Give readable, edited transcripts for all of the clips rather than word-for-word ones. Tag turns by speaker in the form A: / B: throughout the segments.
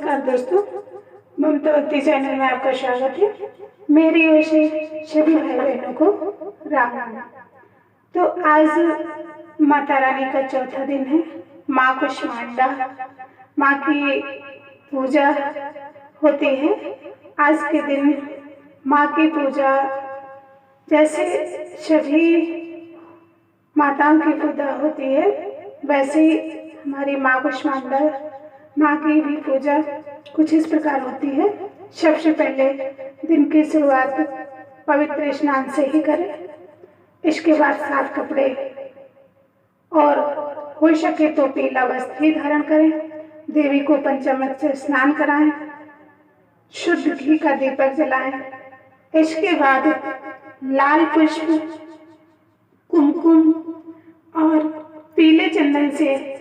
A: नमस्कार दोस्तों, ममता भक्ति चैनल में आपका स्वागत है। मेरी ओर से सभी भाई बहनों को राम राम। तो आज माता रानी का चौथा दिन है। माँ कुष्मांडा माँ की पूजा होती है। आज के दिन माँ की पूजा जैसे सभी माताओं की पूजा होती है, वैसे ही हमारी माँ कुष्मांडा माँ की भी पूजा कुछ इस प्रकार होती है। सबसे पहले दिन की शुरुआत पवित्र स्नान से ही करें। इसके बाद साफ कपड़े और हो सके तो पीला वस्त्र ही धारण करें। देवी को पंचामृत से स्नान कराएं, शुद्ध घी का दीपक जलाएं। इसके बाद लाल पुष्प, कुमकुम और पीले चंदन से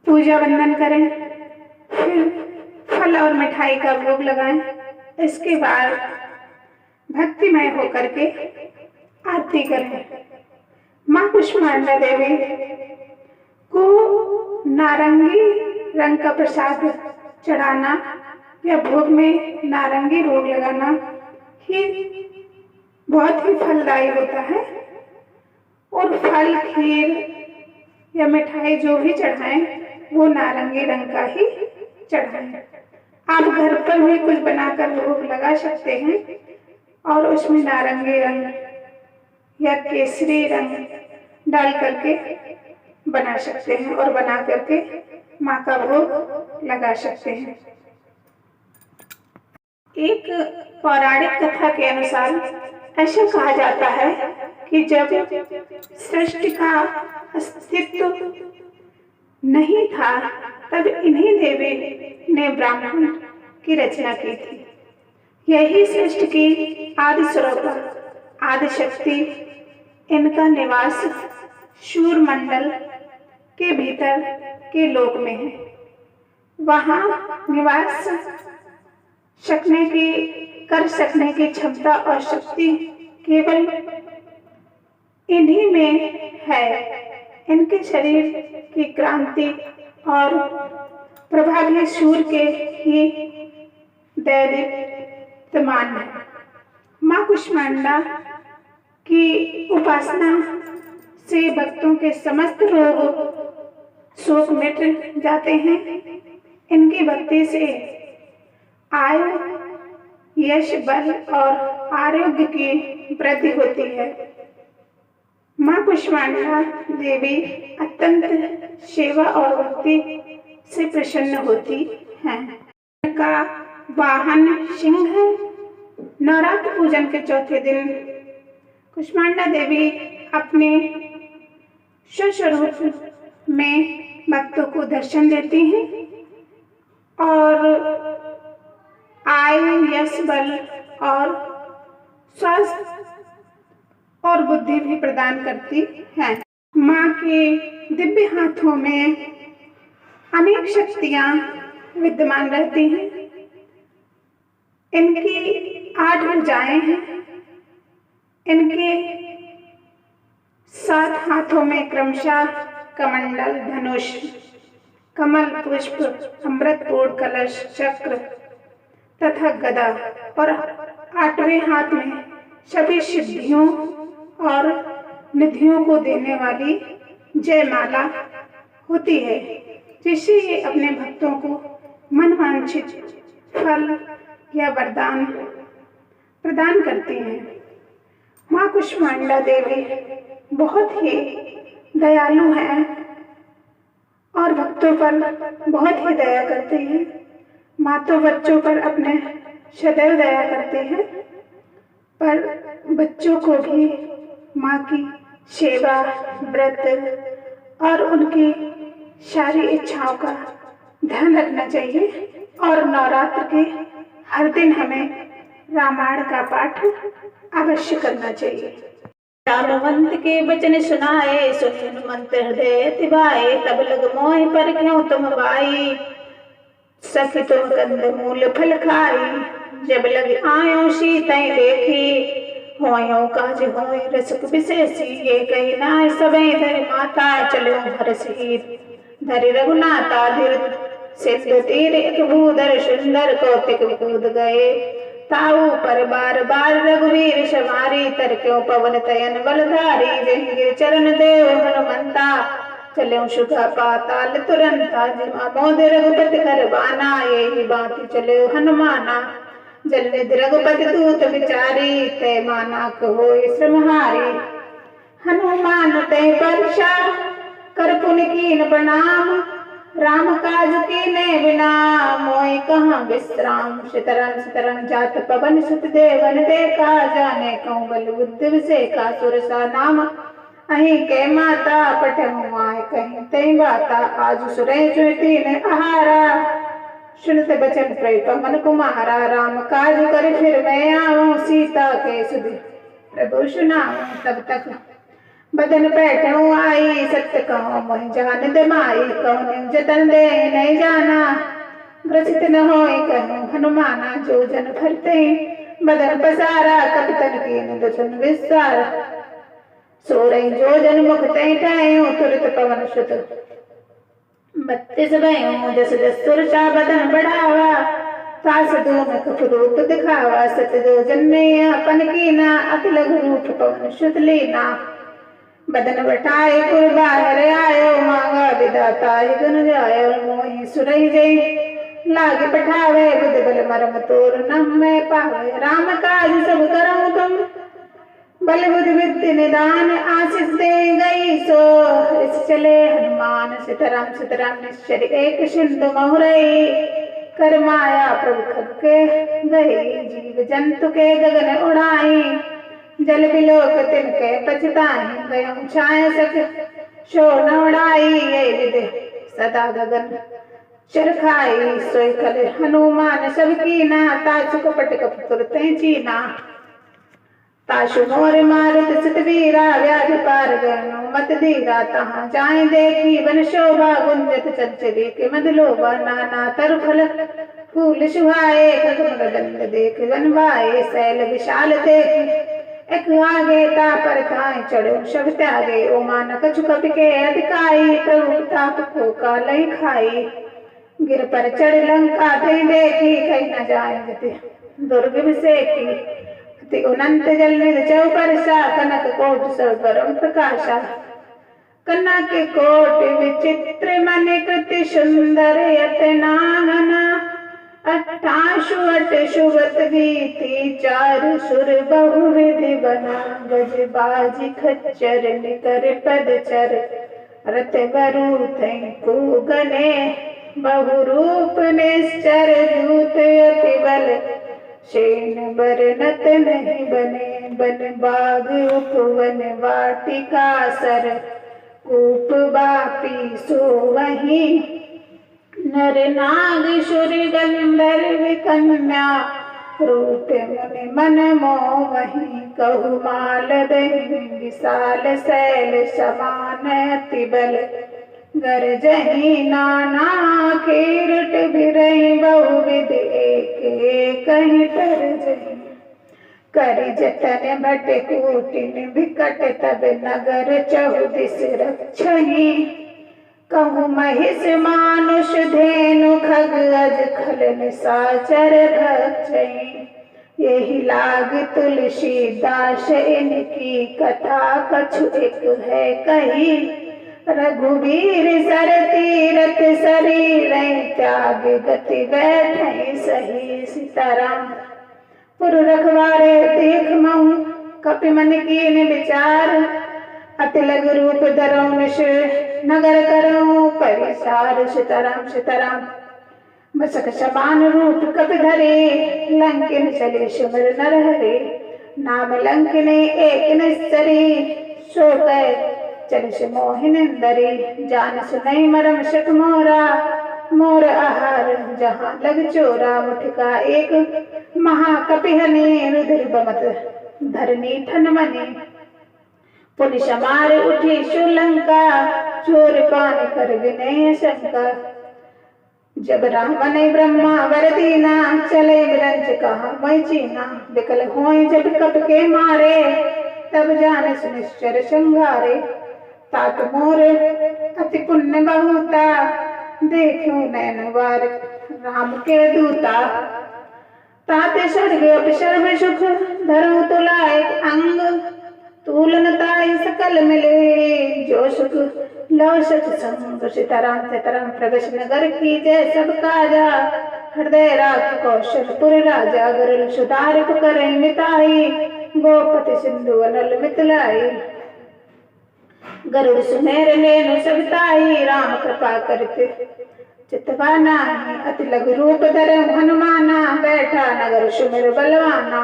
A: पूजा वंदन करें। फिर फल और मिठाई का भोग लगाएं। इसके बाद भक्तिमय होकर के आरती करें। माँ कुष्मांडा देवी को नारंगी रंग का प्रसाद चढ़ाना या भोग में नारंगी भोग लगाना ही बहुत ही फलदायी होता है। और फल, खीर या मिठाई जो भी चढ़ाएं वो नारंगी रंग का ही चढ़ाएं। आप घर पर भी कुछ बनाकर भोग लगा सकते हैं और उसमें नारंगी रंग या केसरी रंग डाल करके बना सकते हैं और बना करके माँ का भोग लगा सकते हैं। एक पौराणिक कथा के अनुसार ऐसा कहा जाता है कि जब सृष्टि का अस्तित्व नहीं था तब इन्हीं देवी ने ब्राह्मण की रचना की थी। यही सृष्टि की आदि स्वरूप आदि शक्ति, इनका निवास शूरमंडल के भीतर के लोक में है। वहाँ निवास कर सकने की क्षमता और शक्ति केवल इन्हीं में है। इनके शरीर की क्रांति और प्रभावी सूर्य के ही दैदीप्यमान है। माँ कुष्मांडा की उपासना से भक्तों के समस्त रोग शोक मिट जाते हैं। इनकी भक्ति से आयु, यश, बल और आरोग्य की वृद्धि होती है। माँ कुष्मांडा देवी अत्यंत सेवा और भक्ति से प्रसन्न होती हैं। इनका वाहन सिंह है। नवरात्र पूजन के चौथे दिन कुष्मांडा देवी अपने स्वस्वरूप में भक्तों को दर्शन देती हैं और आयु, यश, बल और स्वास्थ्य और बुद्धि भी प्रदान करती हैं। माँ के दिव्य हाथों में अनेक शक्तियाँ विद्यमान रहती हैं। इनकी 8 भुजाएं हैं। इनके 7 हाथों में क्रमशः कमंडल, धनुष, कमल पुष्प, अमृतपूर्ण कलश, चक्र तथा गदा और 8वें हाथ में सभी सिद्धियों और निधियों को देने वाली जयमाला होती है, जिससे ये अपने भक्तों को मनवांछित फल या वरदान प्रदान करती हैं। माँ कुष्मांडा देवी बहुत ही दयालु हैं और भक्तों पर बहुत ही दया करती हैं। माँ तो बच्चों पर अपने सदैव दया करते हैं, पर बच्चों को भी माँ की सेवा, व्रत और उनकी सारी इच्छाओं का ध्यान रखना चाहिए। और नवरात्र के हर दिन हमें रामायण का पाठ अवश्य करना चाहिए।
B: रामवंत के वचन सुनाए, सुन हनुमंत हृदय तिभाए। तब लग मोहि पर क्यों तुम बाई, सखी तुम कंद मूल फल खाई। जब लग आयो सीतै देखी, होयो काज होय रसक विशेषी। ये कही नाय सबे धरि माता, चलो हरषि धरि रघुनाथा। धीर सिंधु तीर एक भूधर सुंदर कौतिक कूद गए। ताऊ पर बार बार रघुवीर सवारी तरक्यों पवन तयन बलधारी। जहि गिर चरण देव हनुमंता चलो सुगा पाताल तुरंता। जिमा मोद रघुपति कर बाना यही बात चलो हनुमाना। जल निधि रघुपति दूत विचारी तय माना कहो श्रमहारी। हनुमान तय परसा कर पुनि कीन प्रणाम। राम काज कीने बिना मोहि कहाँ विश्राम। सीताराम सीताराम जात पवन सुत देवन देखा। जाने कहूँ बल बुद्धि विसेका सुरसा नाम। अहि के माता पठमु आए कहीं तई बाता। आज सुरय सुतीन आहारा सुनत बचन प्रय पवन कुमारा। राम काज कर फिर मैं आऊँ सीता के सुधि प्रभु सुनाऊँ। तब तक बदन बैठूं आई सत्य कहो मोहि जान दमाई। कहूँ जतन दे नहीं जाना ग्रसित न होय कहूँ हनुमाना। जो जन भरते बदन पसारा कपितन कीन दुसन विस्तार। सोरई जो जन मुख तय टायूं तुरत पवन सुत 32 भयूं। जस जस सुरचा बदन बढ़ावा तास दून कप रूप दिखावा। सत जो जन ने अपन कीना अति लघु रूप पवन सुत लीना। बदन बटाए पुर बाहर आयो मांगा विदाता ही गुन जायो। मोहि सुरई जय लागे पठावे बुद्ध बल मरम तोर नम मैं पावे। राम काज सब करऊं तुम बल बुद्धि विद्या निदान। आशीष दे गई सो हर्ष चले हनुमान। सीताराम सीताराम निश्चर एक सिंधु महुरई। कर माया प्रभु खग के गई। जीव जंतु के गगन उड़ाई। जल बिलोक तिनके पछताई। गयम छाय सक शो न उड़ाई। ये विदे सदा गगन चरखाई। सोई कल हनुमान सब कीना। तासु कपट कप तुरते चीना। ताशु मोर मारुत सित वीरा। व्याध पार गयनु मत धीरा। तहाँ जाए देखी वन शोभा। गुंजत चंचली के मद लोभा। नाना तरु फल फूल सुहाए। खगमग गंध देख वन भाए। शैल विशाल देख एक आगे ता पर थाए चढ़ो शब त्यागे। ओ मान कछु कपि के अधिकाई। प्रभु ताप को कालई खाई। गिर पर चढ़ लंका दई देखी। कहीं न जाए गति दुर्ग विसेकी। अति अनंत जल निधि चौपरसा। कनक कोट सब परम प्रकाशा। कनक कोट विचित्र मणि कृति सुंदर यत नागना। 88 शुभत गीति चारु सुर बहुविधि बना। गज बाजी खच्चर निकर पदचर रत बरु को गने। बहु रूप निश्चर दूत अति बल शेन बरनत नहीं बने। बन बाग उपवन वाटिका सर कूप बापी सो वहीं। नर नाग सुर गंधर्व कन्या रूप मुनि मन मोहि। कहु माल दहि विशाल शैल समान अति बल। गरजहि नाना कीरट बिरहि बहुविध एक कहीं तरजहि। करि जतन भट कूटिन बिकट तब नगर चहुदिस रक्षहि। कहूँ महिष मानुष धेनु खग अज खल निशाचर भक्षहि। यही लाग तुलसीदास इनकी कथा कछु एक है कही। रघुवीर सर तीरथ शरीर त्याग गति बैठे सही। सीताराम पुर रखवारे देख महु कपि मन कीन विचार। अति लघु रूप धरऊं निश नगर करऊं परिसार। सीताराम सीताराम मसक समान रूप कपि धरे। लंकिन चले सुमिर नर हरे। नाम लंकिनी एक निश्चरी। सो गए चल से मोहिनिंदरी। जान सुनई मरम शक मोरा। मोर आहार जहाँ लग चोरा। मुठिका एक महाकपिहनी रुधिर बमत धरनी ठन मनी। पुनि समार उठी सुलंका। चोर पान कर विनय शंका। जब रावण ब्रह्मा वर दीना। चले विरंच कहा मैं चीना। विकल होय जब कप के मारे। तब जान सुनिश्चर संघारे। तात मोर अति पुण्य बहुता। देखूं नैन बार राम के दूता। ताते स्वर्ग अवसर में सुख धरो तुलाए अंग। तूलन ताई सकल मिले जो सुख लव सत्संग। सीताराम सीताराम प्रवेश नगर की जय सब काजा। हृदय राख कौशलपुर राजा गरुल सुधारक करे मिताई। गोपति सिंधु अनल मितलाई गरुड़ सुमेर लेनु सबताई। राम कृपा करते चितवा नाही अति लघु रूप धर हनुमाना। बैठा नगर सुमिर बलवाना।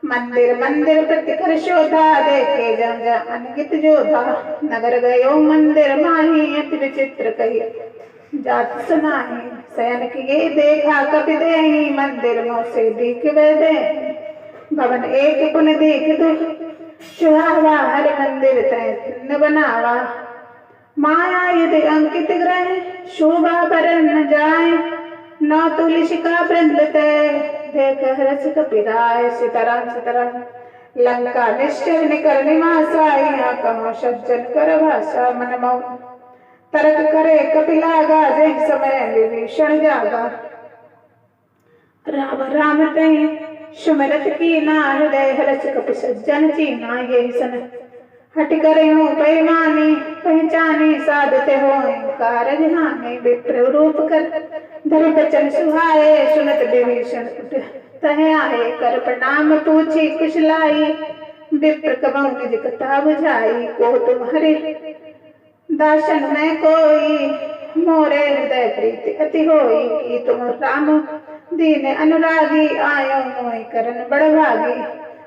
B: मंदिर मंदिर प्रतिकर शोधा देखे जम अनगित जोधा। नगर गयो मंदिर माही अति विचित्र कही जात सुनाही। शयन किए देखा कपि देहि मंदिर मोह से दीख वे देहि। भवन एक पुन देख दो सुहावा हर मंदिर तय न बनावा। माया यदि अंकित ग्रह शोभा बरन न जाए। नौ तुलसी का वृंद तय देख हरस कपिराय। सीताराम सीताराम लंका निश्चय निकर निवासा। यहाँ कहो सज्जन कर भाषा मन मऊ। तर्क करे कपिलागा जय समय विभीषण जागा। राम राम तय सुमिरत कीना हृदय हरस कपि सज्जन चीना। यही सन हट करे हो पैमानी पहचानी साधते हो कारज हानि। विप्र रूप कर धर बचन सुहाए सुनत विभीषण उठ तह आए। कर प्रणाम पूछी कुशलाई विप्र कबहु निज कथा बुझाई। को तुम्हारे दासन में कोई मोरे हृदय प्रीति अति होई। कि तुम राम दीन अनुरागी आयो मोहि करन बड़ भागी।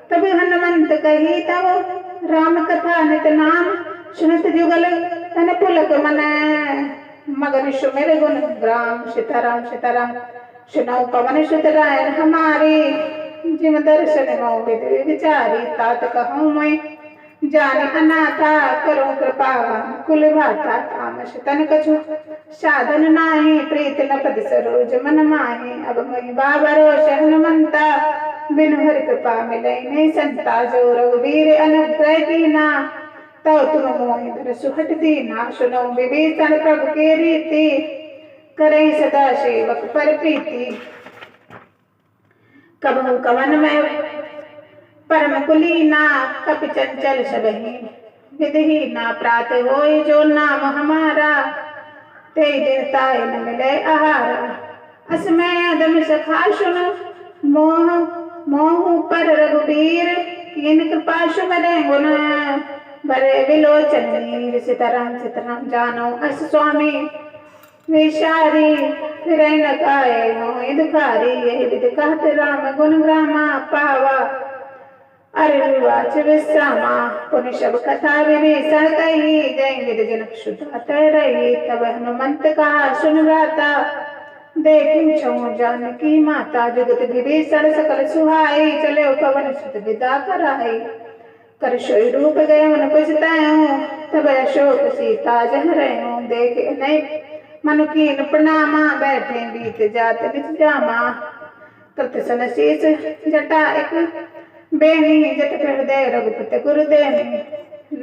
B: तब हनुमंत कही तब राम कथा नित नाम। सुनत जुगल तन पुलक मन मगन सुमिर गुण ग्राम। सीताराम सीताराम सुनाओ पवन सुत रायन हमारी। जिम दर्शन मो विधि विचारी। तात कहूँ मैं जान अनाथा करो कृपा कुल भाता। तामस तन कछु साधन नाही प्रीत न पद सरोज मन माही। अब मई बाबरोष हनुमंता बिनु हरि कृपा मिलै नहीं संता। जो रघुवीर अनुग्रह कीना तौ तुम मोहि धर सुहट दीना। सुनो विभीषण प्रभु के रीति करे सदा सेवक पर प्रीति। कबहु कवन में परम कुलीना कपि चंचल सबहि विधि ना। प्रात होय जो नाम हमारा ते देवताय न मिले आहारा। असमय अदम सखा सुन मोह मोह पर रघुवीर। कीन कृपा सुमरे गुण भरे विलोचन नीर। सीताराम सीताराम जानो अस स्वामी विचारी फिर न काए हो दुखारी। यही विधि कहत राम गुण ग्रामा पावा। अरे वाच विश्रामा पुनि सब कथा विभीषण कही। जय विधि जनक सुता तय रही। तब हनुमंत कहा सुन भ्राता देखी छऊ जानकी माता। जुगत विभीषण सकल सुहाई चले पवन सुत विदा कराई। कर सोई रूप गए मन पुछताऊं तब अशोक सीता जह रहे। देख नहीं मनु कीन प्रणामा बैठे बीत जात निज जामा। कृत सन शीस जटा एक बेनी जत हृदय रघुपति गुरुदेव।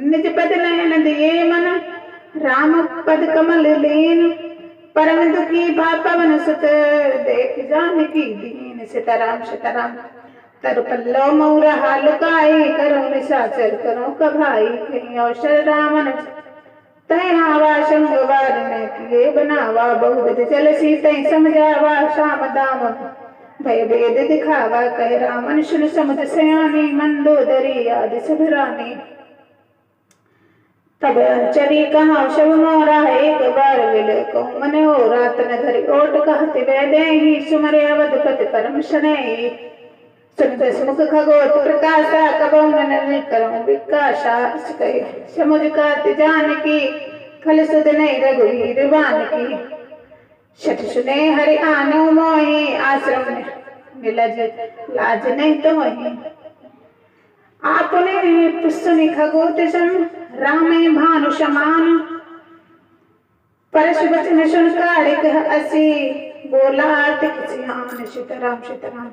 B: निज पद नयन दिए मन राम पद कमल लीन। परम दुखी भा पवन सुत देख जानकी दीन। सीताराम सीताराम तर पल्लव मऊरा लुकाई। करो निशाचर करो कभाई। कहीं अवसर रामन तय हावा संगवार में किए बनावा। बहुविध जल सीतई समझावा। श्याम दाम भय भेद दिखावा। कह रामन सुन समुझ सयानी। मंदोदरी आदि सब रानी। तब चरी कहा शब मोरा एक बार विल को मन हो। रात न धरि ओट कहते वे देहि। सुमरे अवधपति परम शनई। सुन दसमुख खगोत प्रकाशा। कबहु न करो विकासा। समुझ कहते जानकी खल सुध नहीं रघुवीर वानकी। शठ सुने हरि आनो मोहि। आश्रम निलज लाज नहीं तो मोहि। आपने पुस्तनि खगोत सम रामे भानु समान। परश वचन सुन काढ़िक हसी बोला तिक सियान। सीताराम सीताराम।